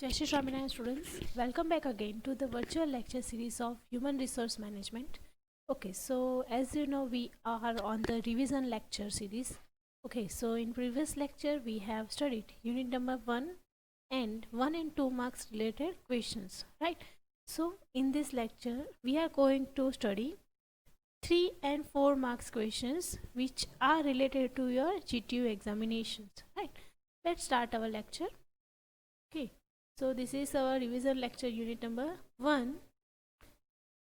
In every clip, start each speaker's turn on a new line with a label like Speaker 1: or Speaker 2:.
Speaker 1: Jai Shri Swaminarayan students, welcome back again to the virtual lecture series of Human Resource Management. Okay, so as you know, we are on the revision lecture series. Okay, so in previous lecture, we have studied unit number 1 and 1 and 2 marks related questions, right? So in this lecture, we are going to study 3 and 4 marks questions which are related to your GTU examinations, right? Let's start our lecture. Okay, so this is our revision lecture unit number 1.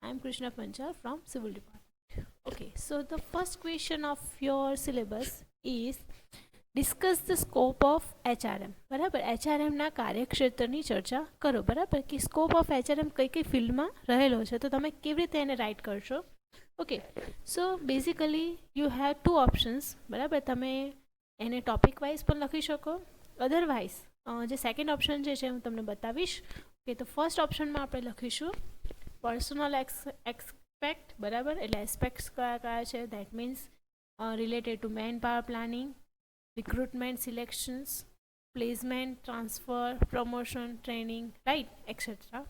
Speaker 1: I am Krishna Pancha from Civil Department. Okay, so the first question of your syllabus is discuss the scope of HRM. બરાબર, HRM ના કાર્યક્ષેત્રની ચર્ચા કરો. બરાબર, કે scope of HRM કઈ કઈ ફિલ્ડમાં રહેલો છે તો તમે કેવી રીતે એને રાઇટ કરશો. Okay, so basically you have to options. બરાબર, તમે એને ટોપિક વાઇઝ પણ લખી શકો. અધરવાઇઝ જે સેકન્ડ ઓપ્શન છે હું તમને બતાવીશ. કે તો ફર્સ્ટ ઓપ્શનમાં આપણે લખીશું પર્સનલ એસ્પેક્ટ. બરાબર, એટલે એસ્પેક્ટ્સ કયા કયા છે that means related to man power planning, recruitment selections, placement, transfer, promotion, training, right, etc.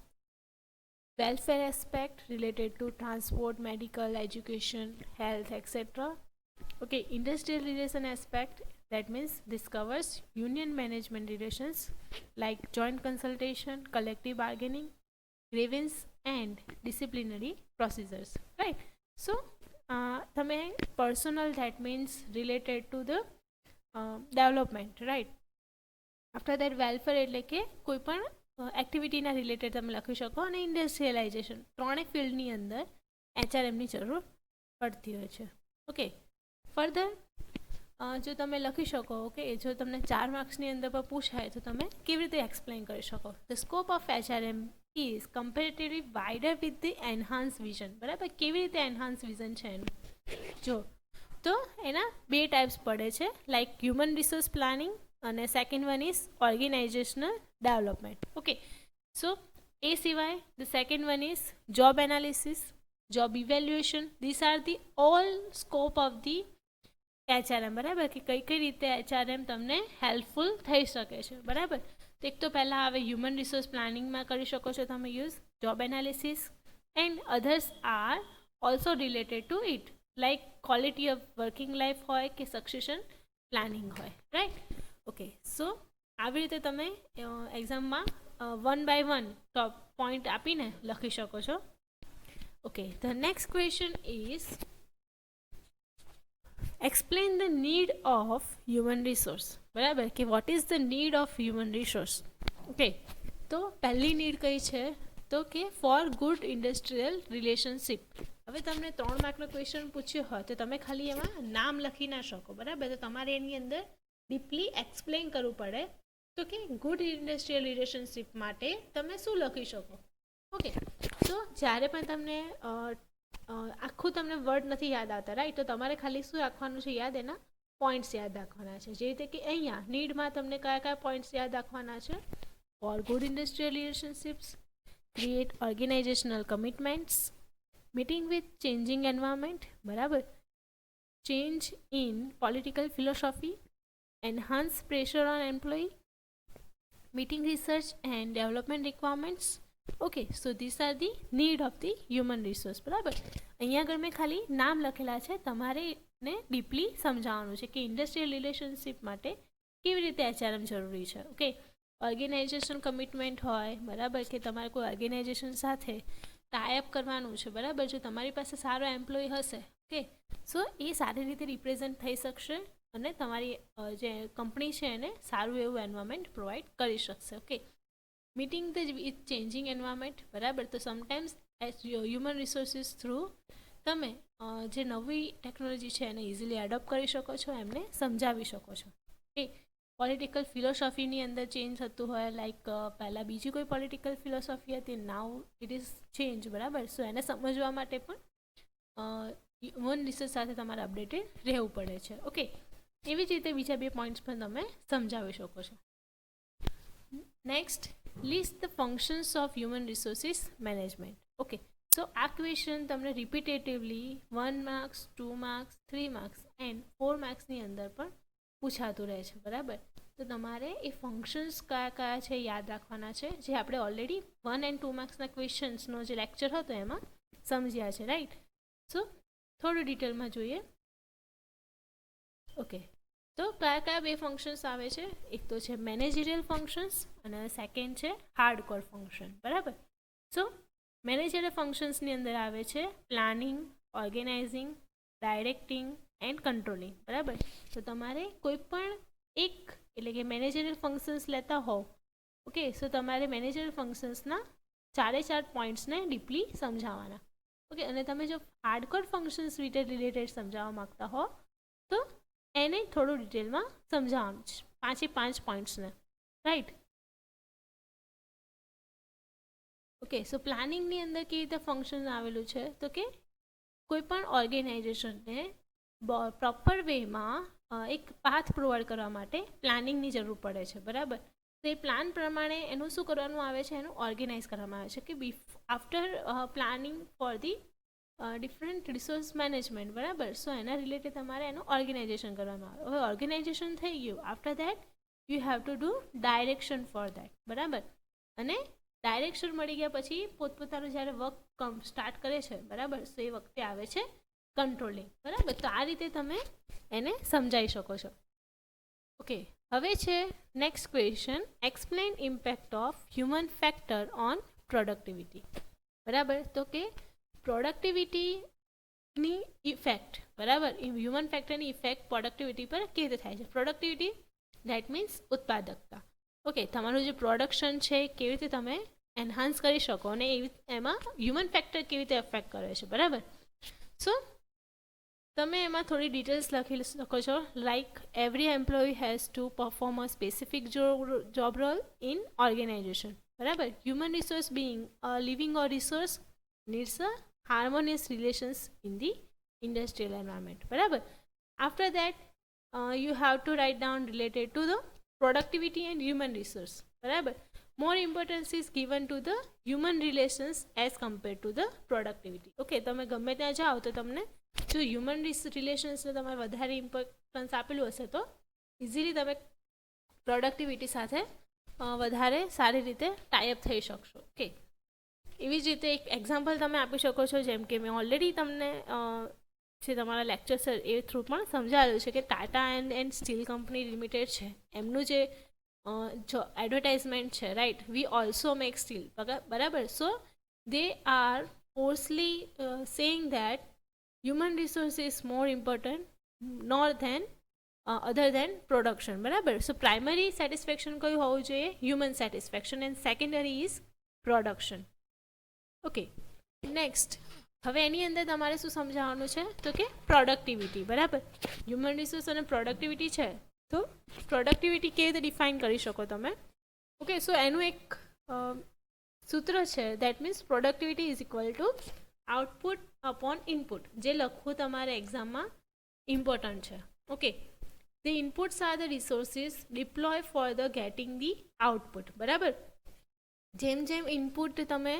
Speaker 1: Welfare aspect related to transport, medical, education, health, etc. Okay, industrial relation aspect, that means this covers union management relations like joint consultation, collective bargaining, grievance and disciplinary procedures, right? So તમે personal, that means related to the development, right. After that welfare એટલે કે કોઈ પણ એક્ટિવિટીના related તમે લખી શકો. અને ઇન્ડસ્ટ્રીયલાઇઝેશન, ત્રણેય ફિલ્ડની અંદર HRMની જરૂર પડતી હોય છે. ઓકે, ફર્ધર જો તમે લખી શકો કે જો તમને 4 માર્ક્સની અંદર પણ પૂછાય તો તમે કેવી રીતે એક્સપ્લેન કરી શકો. The scope of HRM is comparatively wider with the enhance vision. બરાબર, કેવી રીતે એન્હાન્સ વિઝન છે એનું જો તો એના બે ટાઈપ્સ પડે છે, લાઈક હ્યુમન રિસોર્સ પ્લાનિંગ અને second one is organisational development. Okay, so એ સિવાય the second one is job analysis, job evaluation. These are the all scope of the HRM. બરાબર, કે કઈ કઈ રીતે HRM તમને હેલ્પફુલ થઈ શકે છે. બરાબર, તો એક તો પહેલાં આવે હ્યુમન રિસોર્સ પ્લાનિંગમાં કરી શકો છો તમે use job analysis, and others are also related to it, like quality of working life હોય કે સક્સેશન પ્લાનિંગ હોય, રાઈટ. ઓકે, સો આવી રીતે તમે એક્ઝામમાં 1 by 1 ટોપ પોઈન્ટ આપીને લખી શકો છો. Okay, the next question is explain the need of human resource. બરાબર, કે what is the need of human resource. Okay, તો પહેલી નીડ કઈ છે તો કે ફોર ગુડ ઇન્ડસ્ટ્રીયલ રિલેશનશિપ. હવે તમને 3 માર્કનો ક્વેશ્ચન પૂછ્યો હોય તો તમે ખાલી એમાં નામ લખી ના શકો. બરાબર, તો તમારે એની અંદર ડીપલી એક્સપ્લેન કરવું પડે તો કે ગુડ ઇન્ડસ્ટ્રીયલ રિલેશનશિપ માટે તમે શું લખી શકો. ઓકે, તો જ્યારે પણ તમને આખું તમને વર્ડ નથી યાદ આવતા, રાઈટ, તો તમારે ખાલી શું રાખવાનું છે યાદ, એના પોઈન્ટ્સ યાદ રાખવાના છે. જે રીતે કે અહીંયા નીડમાં તમને કયા કયા પોઈન્ટ્સ યાદ રાખવાના છે. For good industrial relationships, create organisational commitments, meeting with changing environment. બરાબર, change in political philosophy, enhance pressure on employee, meeting research and development requirements. Okay, so these are the need of the human resource. બરાબર, અહીંયા આગળ મેં ખાલી નામ લખેલા છે, તમારે ને ડીપલી સમજાવવાનું છે કે ઇન્ડસ્ટ્રીયલ રિલેશનશિપ માટે કેવી રીતે HRM જરૂરી છે. ઓકે, ઓર્ગેનાઇઝેશન કમિટમેન્ટ હોય, બરાબર, કે તમારે કોઈ ઓર્ગેનાઇઝેશન સાથે ટાઈઅપ કરવાનું છે. બરાબર, જો તમારી પાસે સારો એમ્પ્લોય હશે, ઓકે, સો એ સારી રીતે રિપ્રેઝેન્ટ થઈ શકશે અને તમારી જે કંપની છે એને સારું એવું એન્વાયરમેન્ટ પ્રોવાઈડ કરી શકશે. Okay, meeting the with changing environment. બરાબર, તો સમટાઈમ્સ હ્યુમન રિસોર્સિસ થ્રુ તમે જે નવી ટેકનોલોજી છે એને ઇઝીલી એડોપ્ટ કરી શકો છો, એમને સમજાવી શકો છો. ઓકે, પોલિટિકલ ફિલોસોફીની અંદર ચેન્જ થતું હોય, લાઈક પહેલાં બીજી કોઈ પોલિટિકલ ફિલોસોફી હતી, નાઉ ઇટ ઇઝ ચેન્જ. બરાબર, સો એને સમજવા માટે પણ હ્યુમન રિસોર્સ સાથે તમારે અપડેટેડ રહેવું પડે છે. ઓકે, એવી જ રીતે બીજા 2 પોઈન્ટ્સ પણ તમે સમજાવી શકો છો. Next, list the functions of human resources management. Okay, so આ ક્વેશ્ચન તમને repetitively 1 marks, 2 marks, 3 marks and 4 માર્ક્સની અંદર પણ પૂછાતું રહે છે. બરાબર, તો તમારે એ ફંક્શન્સ કયા કયા છે યાદ રાખવાના છે, જે આપણે ઓલરેડી 1 and 2 માર્ક્સના ક્વેશ્ચન્સનો જે લેક્ચર હતો એમાં સમજ્યા છે, રાઈટ. સો થોડું ડિટેલમાં જોઈએ. ઓકે, તો કયા કયા બે ફંક્શન્સ આવે છે? એક તો છે મેનેજરિયલ ફંક્શન્સ અને સેકન્ડ છે હાર્ડકોર ફંક્શન, બરાબર. સો મેનેજરિયલ ફંક્શન્સની અંદર આવે છે પ્લાનિંગ, ઓર્ગેનાઇઝિંગ, ડાયરેક્ટિંગ એન્ડ કંટ્રોલિંગ, બરાબર. તો તમારે કોઈ પણ એક એટલે કે મેનેજરિયલ ફંક્શન્સ લેતા હોવ, ઓકે, સો તમારે મેનેજરિયલ ફંક્શન્સના 4 પોઈન્ટ્સને ડીપલી સમજાવવાના, ઓકે. અને તમે જો હાર્ડકોર ફંક્શન્સ રિલેટેડ સમજાવવા માગતા હો તો એને થોડું ડિટેલમાં સમજાવવાનું છે, 5 પોઈન્ટ્સને, રાઈટ. ઓકે, સો પ્લાનિંગની અંદર કેવી રીતે ફંક્શન આવેલું છે તો કે કોઈ પણ ઓર્ગેનાઇઝેશનને પ્રોપર વેમાં એક પાથ પ્રોવાઈડ કરવા માટે પ્લાનિંગની જરૂર પડે છે, બરાબર. તો એ પ્લાન પ્રમાણે એનું શું કરવાનું આવે છે, એનું ઓર્ગેનાઇઝ કરવામાં આવે છે કે after planning for the different resource management, બરાબર. સો એના રિલેટેડ તમારે એનું ઓર્ગેનાઇઝેશન કરવાનું આવે. હવે ઓર્ગેનાઇઝેશન થઈ ગયું, after that you have to do direction for that, બરાબર. અને ડાયરેક્શન મળી ગયા પછી પોતપોતાનું જ્યારે વર્ક સ્ટાર્ટ કરે છે, બરાબર, સો એ વખતે આવે છે કંટ્રોલિંગ, બરાબર. તો આ રીતે તમે એને સમજાવી શકો છો. ઓકે, હવે છે next question, explain impact of human factor on productivity, બરાબર. તો કે પ્રોડક્ટિવિટીની ઇફેક્ટ, બરાબર, હ્યુમન ફેક્ટરની ઇફેક્ટ પ્રોડક્ટિવિટી પર કેવી રીતે થાય છે. પ્રોડક્ટિવિટી દેટ મીન્સ ઉત્પાદકતા, ઓકે. તમારું જે પ્રોડક્શન છે કેવી રીતે તમે એન્હાન્સ કરી શકો અને એમાં હ્યુમન ફેક્ટર કેવી રીતે એફેક્ટ કરે છે, બરાબર. સો તમે એમાં થોડી ડિટેલ્સ લખી શકો છો, like every employee has to perform a specific job role in organisation, બરાબર. Human resource being a living or resource needs a harmonious relations in the industrial environment, બરાબર. After that you have to write down related to the productivity and human resource, બરાબર. more importance is given to the human relations as compared to the productivity, okay. તમે ગમે ત્યાં જાઓ તો તમને જો human રિલેશન્સને તમારે વધારે ઇમ્પોર્ટન્સ આપેલું હશે તો ઇઝીલી તમે પ્રોડક્ટિવિટી સાથે વધારે સારી રીતે ટાઈઅપ થઈ શકશો, ઓકે. એવી જ રીતે એક એક્ઝામ્પલ તમે આપી શકો છો, જેમ કે મેં ઓલરેડી તમને જે તમારા લેક્ચર એ થ્રુ પણ સમજાવેલું છે કે Tata and steel company limited છે, એમનું જે એડવર્ટાઇઝમેન્ટ છે, right, we also make steel, બરાબર. So they are forcefully saying that human resource is more important nor than other than production, બરાબર. સો પ્રાઇમરી સેટિસ્ફેક્શન કયું હોવું જોઈએ? Human satisfaction, and secondary is production, okay. Next, હવે એની અંદર તમારે શું સમજાવવાનું છે તો કે પ્રોડક્ટિવિટી, બરાબર. હ્યુમન રિસોર્સ અને પ્રોડક્ટિવિટી છે, તો પ્રોડક્ટિવિટી કેવી રીતે ડિફાઇન કરી શકો તમે, ઓકે. સો એનું એક સૂત્ર છે, that means productivity is equal to output upon input, જે લખવું તમારે એક્ઝામમાં ઇમ્પોર્ટન્ટ છે, okay. The inputs are the resources deploy for the getting the output, બરાબર. જેમ જેમ ઇનપુટ તમે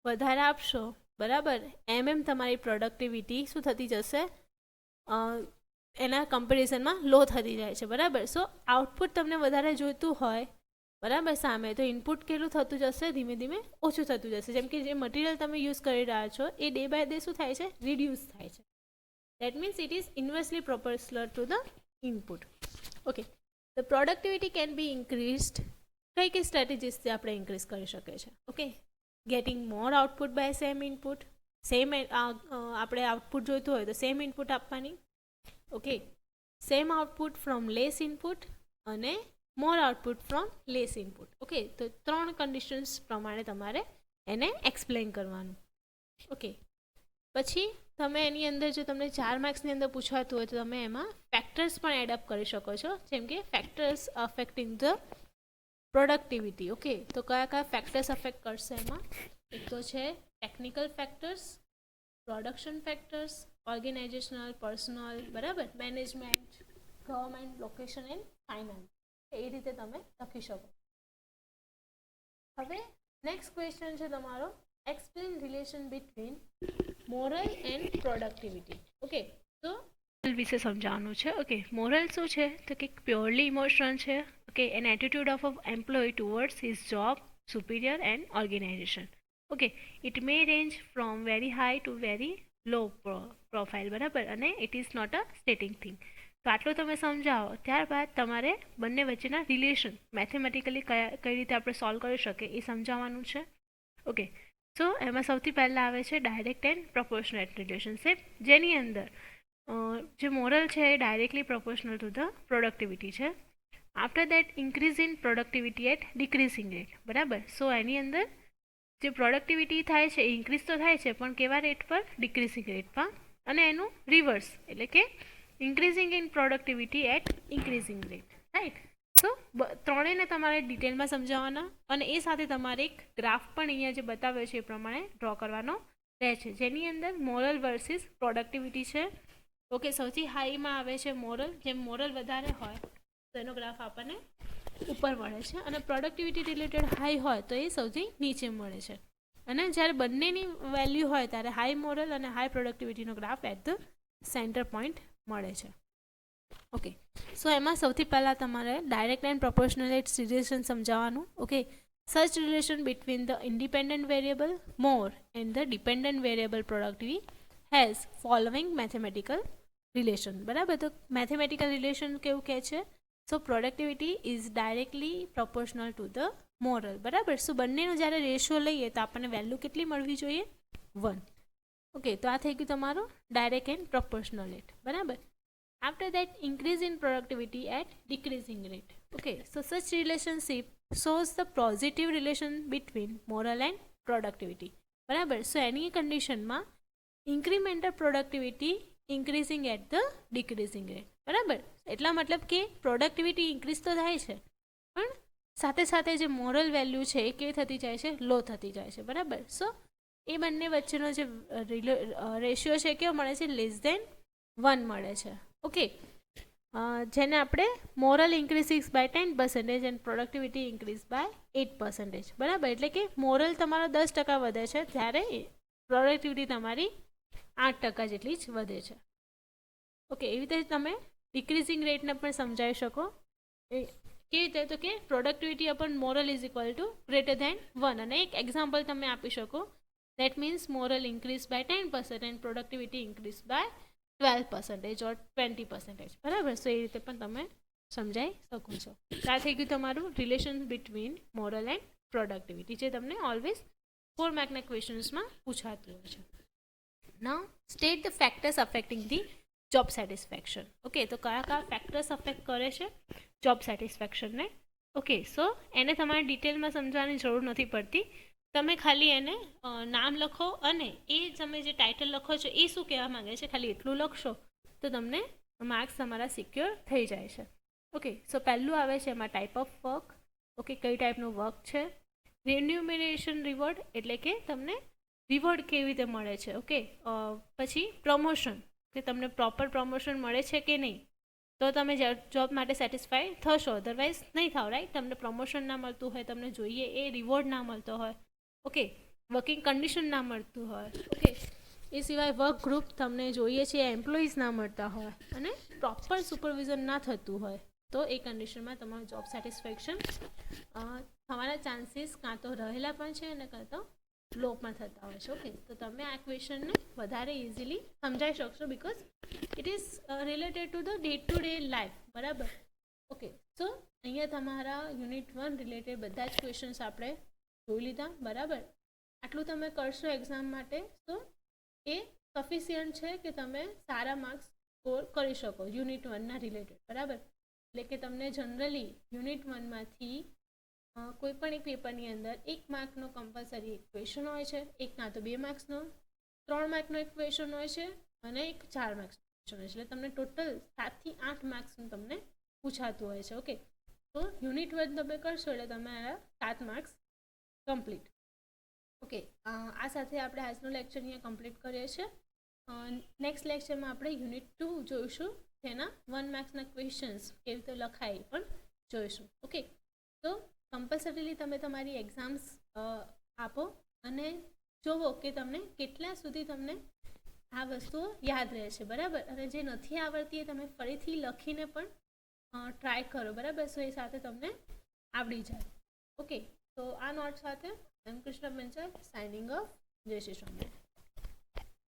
Speaker 1: વધારે આપશો, બરાબર, એમ તમારી પ્રોડક્ટિવિટી શું થતી જશે, એના કમ્પેરિઝનમાં લો થતી જાય છે, બરાબર. સો આઉટપુટ તમને વધારે જોઈતું હોય, બરાબર, સામે, તો ઇનપુટ કેટલું થતું જશે, ધીમે ધીમે ઓછું થતું જશે. જેમ કે જે મટીરિયલ તમે યુઝ કરી રહ્યા છો એ ડે બાય ડે શું થાય છે, રિડ્યુસ થાય છે. That means it is inversely proportional to the input, okay. The productivity can be increased, કઈ કઈ સ્ટ્રેટેજીસથી આપણે ઇન્ક્રીઝ કરી શકીએ છીએ, okay. Getting more output by same input, આપણે આઉટપુટ જોઈતું હોય તો સેમ ઇનપુટ આપવાની, okay. Same output from less input અને more output from less input, okay. તો 3 કન્ડિશન્સ પ્રમાણે તમારે એને એક્સપ્લેન કરવાનું, ઓકે. પછી તમે એની અંદર જો તમને 4 માર્ક્સની અંદર પૂછાતું હોય તો તમે એમાં ફેક્ટર્સ પણ એડઅપ કરી શકો છો, જેમ કે factors affecting the productivity, okay. તો કયા કયા ફેક્ટર્સ અફેક્ટ કરશે એમાં? એક તો છે technical factors, production factors, organisational, personal, બરાબર, management, government, location and finance, એ રીતે તમે લખી શકો. હવે નેક્સ્ટ ક્વેશ્ચન છે તમારો, explain relation between moral and productivity, okay. તો વિશે સમજાવવાનું છે. ઓકે, મોરલ શું છે તો કે પ્યોરલી ઇમોશન છે. Okay, an attitude of a employ towards his job, superior and organization. Okay, it may range from very high to very low profile, બરાબર, અને it is not a static thing. તો આટલું તમે સમજાવો, ત્યારબાદ તમારે બંને વચ્ચેના રિલેશન મેથેમેટિકલી કઈ રીતે આપણે સોલ્વ કરી શકીએ એ સમજાવવાનું છે. ઓકે, સો એમાં સૌથી પહેલાં આવે છે ડાયરેક્ટ એન્ડ પ્રોપોર્શનેટ રિલેશનશિપ, જેની અંદર જે મોરલ છે એ directly proportional to the productivity છે. After that increase in productivity at decreasing rate, બરાબર. સો એની અંદર જે પ્રોડક્ટિવિટી થાય છે એ ઇન્ક્રીઝ તો થાય છે, પણ કેવા રેટ પર? ડિક્રીઝિંગ રેટ પર. અને એનું રિવર્સ એટલે કે increasing in productivity at increasing rate, right. So ત્રણેયને તમારે ડિટેલમાં સમજાવવાના, અને એ સાથે તમારે એક ગ્રાફ પણ અહીંયા જે બતાવ્યો છે એ પ્રમાણે ડ્રો કરવાનો રહે છે, જેની અંદર મોરલ વર્સિસ પ્રોડક્ટિવિટી છે. ઓકે, સૌથી હાઈમાં આવે છે મોરલ. જેમ મોરલ વધારે હોય તો એનો ગ્રાફ આપણને ઉપર મળે છે, અને પ્રોડક્ટિવિટી રિલેટેડ હાઈ હોય તો એ સૌથી નીચે મળે છે. અને જ્યારે બંનેની વેલ્યુ હોય ત્યારે હાઈ મોરલ અને હાઈ પ્રોડક્ટિવિટીનો graph at the centre point મળે છે. ઓકે, સો એમાં સૌથી પહેલાં તમારે ડાયરેક્ટ એન્ડ પ્રોપોર્શનલ રિલેશન સમજાવવાનું. Okay, such relation between the independent variable more and the dependent variable productivity has following mathematical relation, બરાબર. તો મેથેમેટિકલ રિલેશન કેવું કહે છે? So productivity is directly proportional to the moral, બરાબર. So બંનેનો જ્યારે ratio લઈએ તો આપણને વેલ્યુ કેટલી મળવી જોઈએ? 1. ઓકે, તો આ થઈ ગયું તમારું ડાયરેક્ટ એન્ડ પ્રોપોર્શનલ રેટ, બરાબર. After that increase in productivity at decreasing rate. Okay, so such relationship shows the positive relation between moral and productivity, બરાબર. સો એની કન્ડિશનમાં incremental productivity increasing at the decreasing rate, બરાબર. એટલા મતલબ કે productivity increase તો થાય છે, પણ સાથે સાથે જે મોરલ વેલ્યુ છે એ કેવી થતી જાય છે? લો થતી જાય છે, બરાબર. સો એ બંને વચ્ચેનો જે રેશિયો છે કેવો મળે છે? લેસ દેન 1 મળે છે. ઓકે, જેને આપણે moral increases by 10% and productivity increase by 8%, બરાબર. એટલે કે મોરલ તમારો 10% વધે છે, જ્યારે પ્રોડક્ટિવિટી તમારી 8% જેટલી જ વધે છે. ઓકે, એવી રીતે તમે ડિક્રીઝિંગ રેટને પણ સમજાવી શકો. કેવી રીતે? તો કે productivity upon moral is equal to greater than 1, અને એક એક્ઝામ્પલ તમે આપી શકો. That means moral increase by 10% and productivity increase by 12% or 20%, બરાબર. સો એ રીતે પણ તમે સમજાવી શકો છો. આ થઈ ગયું તમારું relation between moral and productivity, જે તમને ઓલવેઝ 4 માર્કના ક્વેશ્ચન્સમાં પૂછાતું હોય છે. Now state the factors affecting the job satisfaction. Okay, તો કયા કયા ફેક્ટર્સ અફેક્ટ કરે છે જોબ સેટિસ્ફેક્શનને? ઓકે, સો એને તમારે ડિટેલમાં સમજવાની જરૂર નથી પડતી. તમે ખાલી એને નામ લખો, અને એ તમે જે ટાઇટલ લખો છો એ શું કહેવા માંગે છે ખાલી એટલું લખશો તો તમને માર્ક્સ તમારા સિક્યોર થઈ જાય છે. ઓકે, સો પહેલું આવે છે એમાં ટાઈપ ઓફ વર્ક. ઓકે, કઈ ટાઈપનું વર્ક છે. રિન્યુમરેશન રિવોર્ડ એટલે કે તમને રિવોર્ડ કેવી રીતે મળે છે. ઓકે, પછી પ્રમોશન, કે તમને પ્રોપર પ્રમોશન મળે છે કે નહીં, તો તમે જોબ માટે સેટિસ્ફાઈ થશો, અધરવાઇઝ નહીં થાવ, રાઈટ. તમને પ્રમોશન ના મળતું હોય, તમને જોઈએ એ રિવોર્ડ ના મળતો હોય, ઓકે, વર્કિંગ કન્ડિશન ના મળતું હોય, ઓકે, એ સિવાય વર્ક ગ્રુપ તમને જોઈએ છે એમ્પ્લોઈઝ ના મળતા હોય, અને પ્રોપર સુપરવિઝન ના થતું હોય, તો એ કન્ડિશનમાં તમારું જોબ સેટિસ્ફેક્શન થવાના ચાન્સીસ કાં તો રહેલા પણ છે અને કાં તો લો પણ થતા હોય છે. ઓકે, તો તમે આ ક્વેશ્ચનને વધારે ઇઝીલી સમજાવી શકશો, because it is related to the day to day life, બરાબર. ઓકે, સો અહીંયા તમારા યુનિટ 1 રિલેટેડ બધા જ ક્વેશ્ચન્સ આપણે જોઈ લીધા, બરાબર. આટલું તમે કરશો એક્ઝામ માટે તો એ સફિશિયન્ટ છે કે તમે સારા માર્ક્સ સ્કોર કરી શકો યુનિટ 1ના રિલેટેડ, બરાબર. એટલે કે તમને જનરલી યુનિટ 1માંથી કોઈ પણ એક પેપરની અંદર 1 માર્કનો કમ્પલસરી એક ક્વેશ્ચન હોય છે, એક કાં તો 2 માર્ક્સનો, 3 માર્કનો એક ક્વેશ્ચન હોય છે, અને એક 4 માર્ક્સનો ક્વેશ્ચન હોય છે. એટલે તમને ટોટલ 7 થી 8 માર્ક્સનું તમને પૂછાતું હોય છે. ઓકે, તો યુનિટ 1 તમે કરશો એટલે તમારા 7 માર્ક્સ કમ્પ્લીટ. ઓકે, આ સાથે આપણે આજનો લેક્ચર અહીંયા કમ્પ્લીટ કરીએ છીએ. નેક્સ્ટ લેક્ચરમાં આપણે યુનિટ 2 જોઈશું, જેના 1 માર્ક્સના ક્વેશ્ચન્સ કેવી રીતે લખાય એ પણ જોઈશું. ઓકે, તો કમ્પલસરીલી તમે તમારી એક્ઝામ્સ આપો અને જોવો કે તમને કેટલા સુધી તમને આ વસ્તુઓ યાદ રહે છે, બરાબર. અને જે નથી આવડતી એ તમે ફરીથી લખીને પણ ટ્રાય કરો, બરાબર. સો એ સાથે તમને આવડી જાય. ઓકે, તો આ નોટ સાથે એમ કૃષ્ણ પંચાલ સાઇનિંગ ઓફ. જય શ્રી સ્વામિનારાયણ.